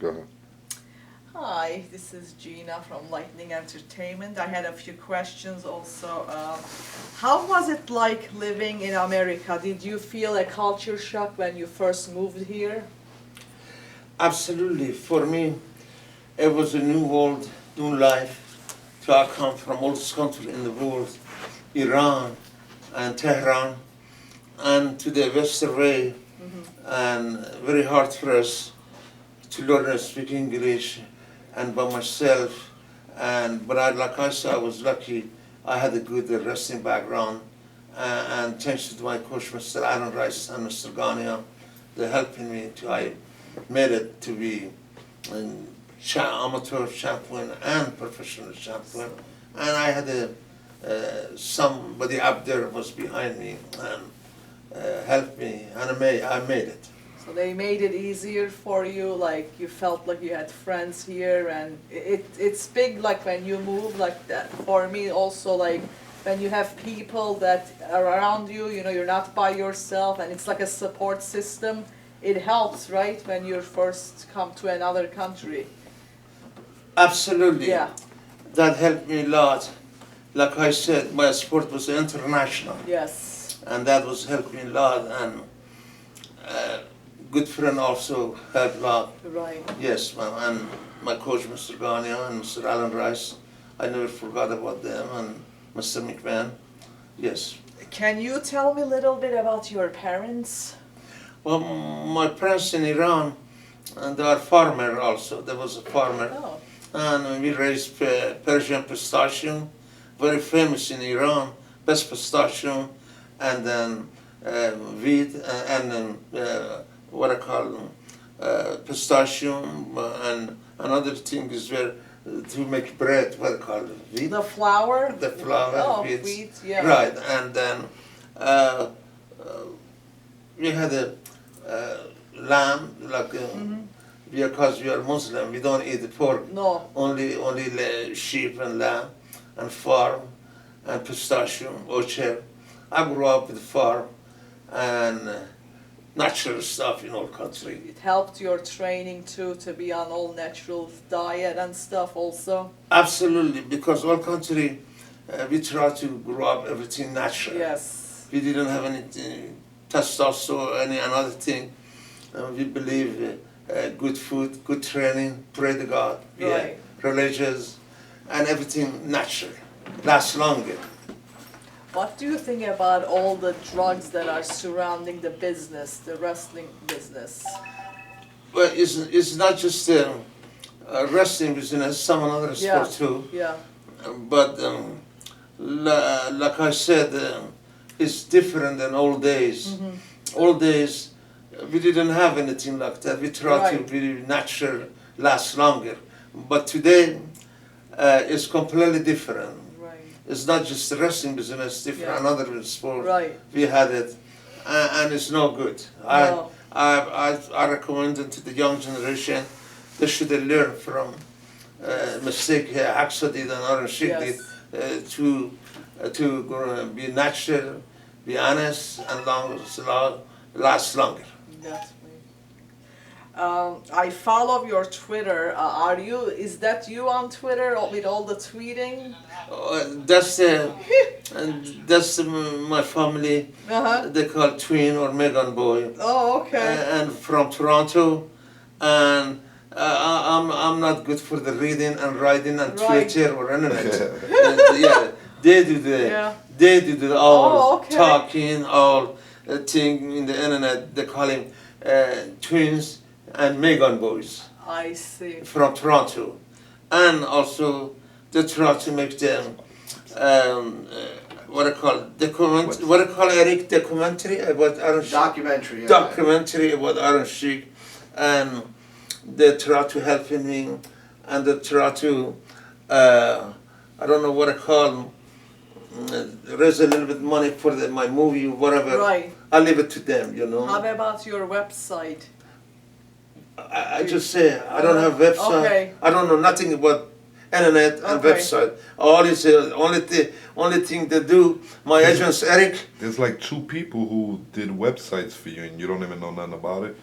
Go ahead. Hi, this is Geena from Lightning Entertainment. I had a few questions also. How was it like living in America? Did you feel a culture shock when you first moved here? Absolutely. For me, it was a new world, new life. So I come from oldest country in the world, Iran and Tehran, and to the Western way, and very hard for us to learn and speak English, and by myself. But like I said, I was lucky. I had a good wrestling background, and thanks to my coach, Mr. Alan Rice and Mr. Gania, they're helping me to. I made it to be an amateur champion and professional champion, and I had somebody up there was behind me and helped me, and I made it. So they made it easier for you, like you felt like you had friends here, and it's big like when you move like that. For me also, like when you have people that are around you, you know, you're not by yourself, and it's like a support system. It helps, right, when you first come to another country. Absolutely. Yeah. That helped me a lot. Like I said, my sport was international. Yes. And that was helped me a lot. And good friend also helped a lot. Right. Yes, ma'am. And my coach, Mr. Gania, and Mr. Alan Rice, I never forgot about them, and Mr. McMahon. Yes. Can you tell me a little bit about your parents? Well, my parents in Iran, and they are farmer also. There was a farmer. Oh. And we raised Persian pistachio, very famous in Iran, best pistachio, and then wheat, and then what I call pistachio, and another thing is where to make bread, what I call it, wheat. The flour? The flour, Oh, wheat. yeah. Right, and then we had a lamb, like because we are Muslim, we don't eat pork. No. Only sheep and lamb, and farm, and pistachio, orchard. I grew up with farm and natural stuff in our country. It helped your training too, to be on all natural diet and stuff also? Absolutely, because our country, we try to grow up everything natural. Yes. We didn't have any testosterone, any another thing. We believe good food, good training, pray to God, Right. religious, and everything natural, lasts longer. What do you think about all the drugs that are surrounding the business, the wrestling business? Well, it's not just wrestling business, some other Yeah. sport too. Yeah. But like I said, it's different than old days. Old days, we didn't have anything like that. We tried to Right. be natural, last longer. But today, it's completely different. Right. It's not just the wrestling business, different, Yeah. another sport. Right. We had it, and it's no good. No. I recommend it to the young generation. They should learn from mistake Aqsa did and Aaron Sheik Yes. did to be natural, be honest, and last longer. That's right. I follow your Twitter. Is that you on Twitter with all the tweeting? That's my family. Uh-huh. They call twin or Megan boy. Oh, okay. And from Toronto, and I'm not good for the reading and writing and Right. Twitter or internet. Yeah, they do Yeah. the all Oh, okay. talking, all thing in the internet. They call him twins and Megan boys I see. from Toronto, and also they try to make them what I call what I call Eric documentary about Aaron Sheik. Documentary. Yeah. Documentary about Aaron Sheik, and they try to help me, and they try to I don't know what I call them, raise a little bit money for my movie, whatever. Right. I leave it to them, you know. How about your website? I just say I don't have website. Okay. I don't know nothing about internet and Okay. website. All is only thing they do. My agent's Eric. There's like 2 people who did websites for you and you don't even know nothing about it.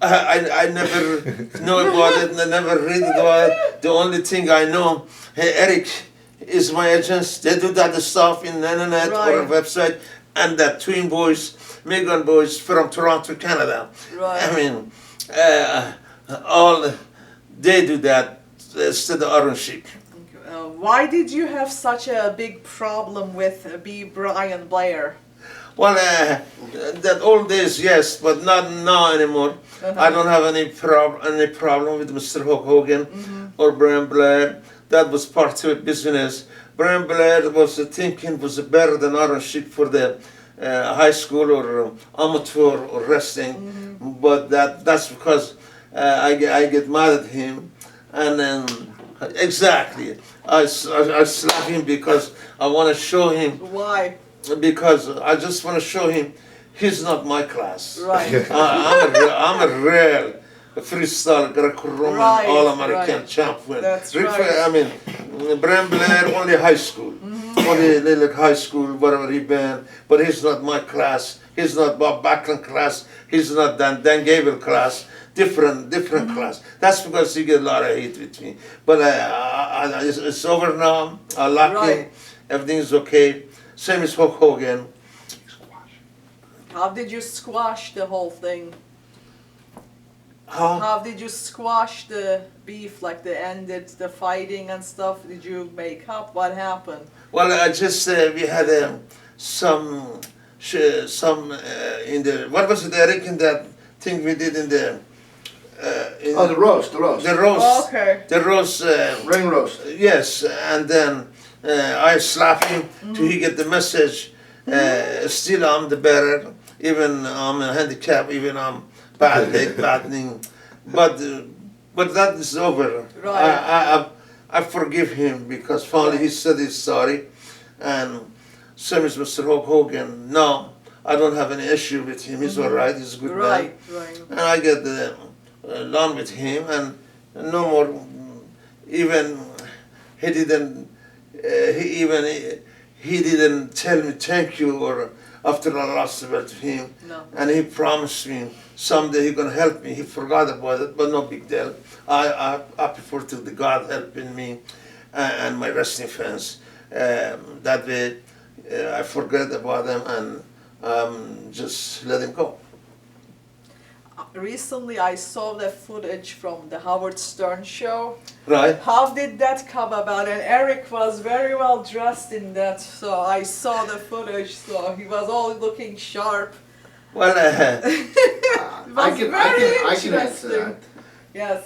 I never know about it, and I never read about it. The only thing I know, hey, Eric is my agent. They do that stuff in the internet or a website, and that twin boys, Megan boys from Toronto, Canada. Right. I mean, all they do that instead of Aaron Sheik. Why did you have such a big problem with B. Brian Blair? Well, that old days, yes, but not now anymore. I don't have any problem with Mr. Hulk Hogan or Brian Blair. That was part of business. Brian Blair was thinking was better than Aaron Sheik for the high school or amateur or wrestling, but that's because I get mad at him, and then exactly I slap him because I want to show him. Why? Because I just want to show him he's not my class. Right. I'm a real freestyle Greco-Roman All-American champion. That's right. I mean, Brian Blair only high school, only little high school, whatever he been. But he's not my class. He's not Bob Backlund class. He's not Dan Gable class. Different class. That's because he get a lot of hate with me. But it's over now. I like him. Everything's okay. Same as Hulk Hogan. How did you squash the whole thing? How? How did you squash the beef? Like the ended the fighting and stuff? Did you make up? What happened? Well, I just we had some in the what was it, Eric? In that thing we did in the. The roast. The roast. Oh, okay. The roast. Ring roast. Yes, and then I slap him till he get the message. Still, I'm the better. Even I'm a handicap. Even I'm bad leg, bad knee. But that is over. Right. I forgive him because finally he said he's sorry, and same as Mr. Hulk Hogan. No, I don't have any issue with him. He's all right. He's a good man. Right. And I get along with him, and no more. Even he didn't. He didn't tell me thank you or after I lost the belt to him. No. And he promised me someday he's gonna help me. He forgot about it, but no big deal. I prefer to the God helping me and my wrestling fans. That way, I forget about them and just let him go. Recently, I saw the footage from the Howard Stern show. Right. How did that come about? And Eric was very well dressed in that, so I saw the footage. So he was all looking sharp. Well, I can answer that. Yes.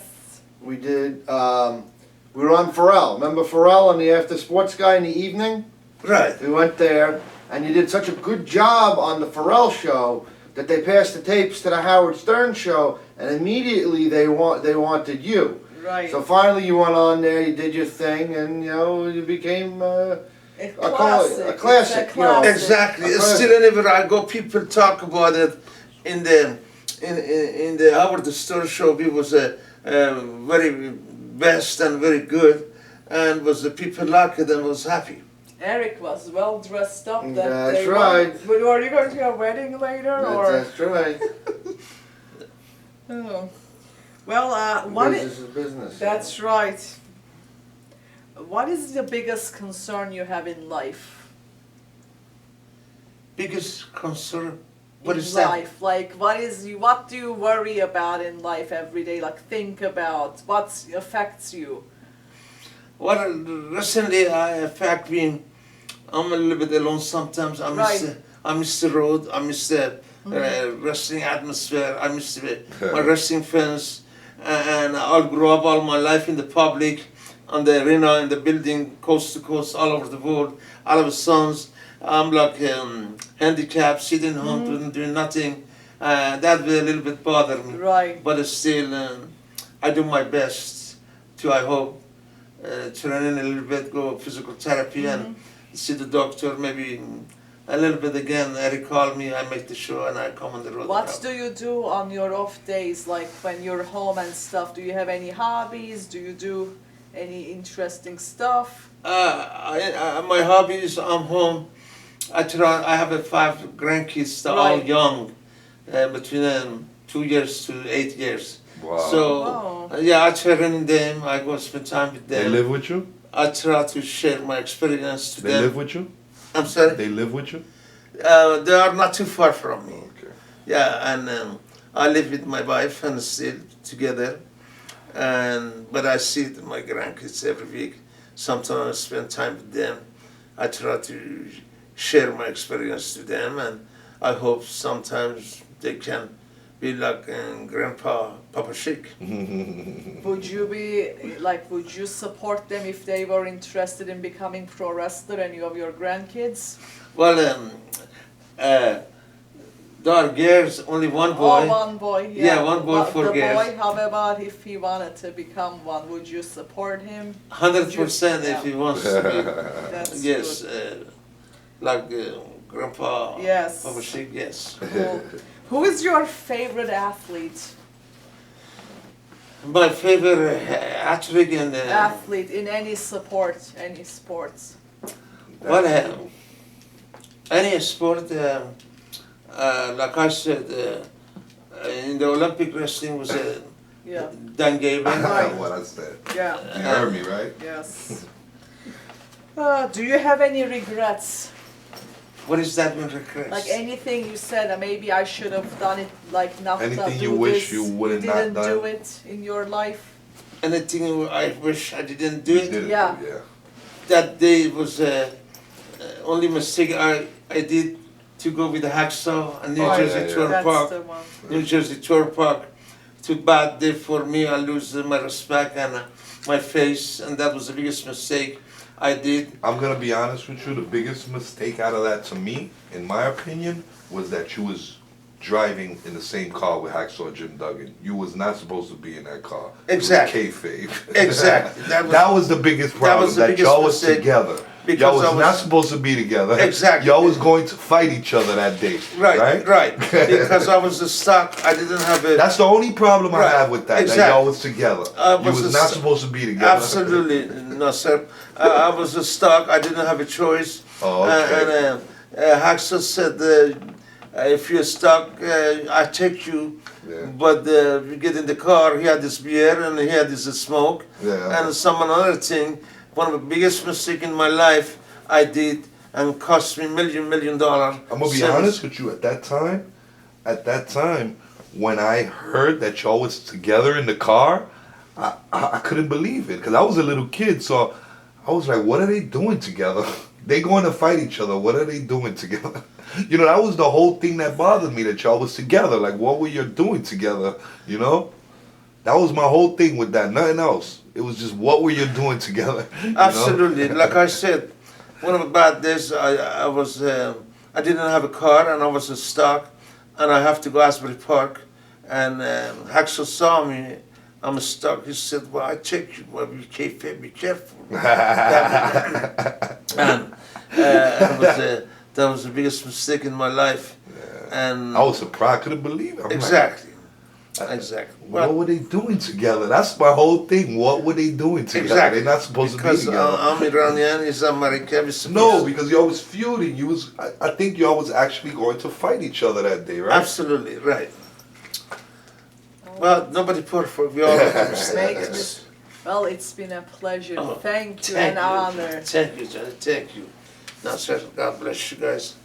We did. We were on Pharrell. Remember Pharrell on the After Sports Guy in the evening? right. We went there, and you did such a good job on the Pharrell show that they passed the tapes to the Howard Stern show, and immediately they wanted you. Right. So finally you went on there, you did your thing, and you became a classic. a classic. It's a classic. Exactly. Still, whenever I go, people talk about it in the Howard Stern show. He was a very best and very good, and was the people liked it and was happy. Eric was well dressed up that That's day. right. But are you going to a wedding later, or? That's right. Oh. Well, what Business is business. That's right. What is the biggest concern you have in life? Biggest concern? What in is that? life, like what do you worry about in life every day? Like think about what affects you. Well, recently I'm a little bit alone sometimes. I miss the road. I miss the wrestling atmosphere. I miss my wrestling fans. And I grew up all my life in the public, on the arena, in the building, coast to coast, all over the world. All of a sudden, I'm like handicapped, sitting home, doing nothing. That will a little bit bother me. Right. But still, I do my best to, I hope, train in a little bit, go physical therapy and see the doctor, maybe a little bit again. Eric called me, I make the show and I come on the road. What do you do on your off days, like when you're home and stuff? Do you have any hobbies? Do you do any interesting stuff? My hobbies, I'm home. I have 5 grandkids, they're all young, between 2 years to 8 years. Wow. So, Wow. yeah, I train them, I go spend time with They them. live with you? I try to share my experience to They them. live with you? I'm sorry? They live with you? They are not too far from me. Okay. Yeah, and I live with my wife and still together. But I see my grandkids every week. Sometimes I spend time with them. I try to share my experience to them, and I hope sometimes they can be like Grandpa, Papa Sheik. Would you support them if they were interested in becoming pro wrestler and you have your grandkids? Well, there are girls, only one boy. Oh, one boy, yeah. Yeah, one boy But for the girls. boy, how about if he wanted to become one? Would you support him? 100% if he wants to That's be. Yes, good. like Grandpa, Yes. Papa Sheik, yes. Cool. Who is your favorite athlete? My favorite athlete in Athlete in any sport, any sports. well, any sport, like I said, in the Olympic wrestling was Yeah. Dan Gable. Right. What I said. Yeah. You heard me, right? Yes. Do you have any regrets? What is that mean, regrets? Like anything you said, maybe I should have done it, like not Anything do you wish this. you would've not didn't done? do it in your life. Anything I wish I didn't do You it. did it, Yeah. yeah. That day was only mistake I did to go with the hacksaw and New Oh, Jersey yeah, yeah. Tour That's Park. the one. New Jersey Tour Park. Too bad day for me. I lose my respect and my face, and that was the biggest mistake I did. I'm gonna be honest with you, the biggest mistake out of that to me, in my opinion, was that you was driving in the same car with Hacksaw Jim Duggan. You was not supposed to be in that car. Exactly. It was kayfabe. Exactly. That was the biggest problem, was the that biggest y'all was mistake, together. because Y'all was I was- not supposed to be together. Exactly. Y'all was going to fight each other that day. Right. Because I was stuck. I didn't have a. That's the only problem I Right. have with that, that Exactly. y'all was together. You was was a not s- supposed to be together. Absolutely no, sir. I was stuck. I didn't have a choice. Oh, okay. And Hacksaw said, if you're stuck, I take you. Yeah. But we get in the car. He had this beer and he had this smoke. Yeah. And some another thing. One of the biggest mistake in my life I did and cost me $1 million. I'm gonna be honest with you. At that time, when I heard that y'all was together in the car, I couldn't believe it because I was a little kid. So I was like, "What are they doing together? They going to fight each other. What are they doing together?" You know, that was the whole thing that bothered me, that y'all was together. Like, what were you doing together? You know, that was my whole thing with that. Nothing else. It was just, what were you doing together? You know? Absolutely. Like I said, one of the bad days, I was, I didn't have a car and I was stuck, and I have to go Asbury Park, and Hacksaw saw me. I'm stuck. He said, "Well, I check you. Well, be careful." And that was the biggest mistake in my life. And I was surprised. I couldn't believe it. I'm like, exactly. Exactly. what were they doing together? That's my whole thing. What were they doing together? Exactly. They're not supposed to be because together. I'm Iranian, he's American. No, because y'all was feuding. You was. I think y'all was actually going to fight each other that day, right? Absolutely right. Well, nobody perfect. We all make mistakes. Well, it's been a pleasure. Oh, Thank you, thank an honor. Thank you, Johnny. Thank you. Now, sir, God bless you guys.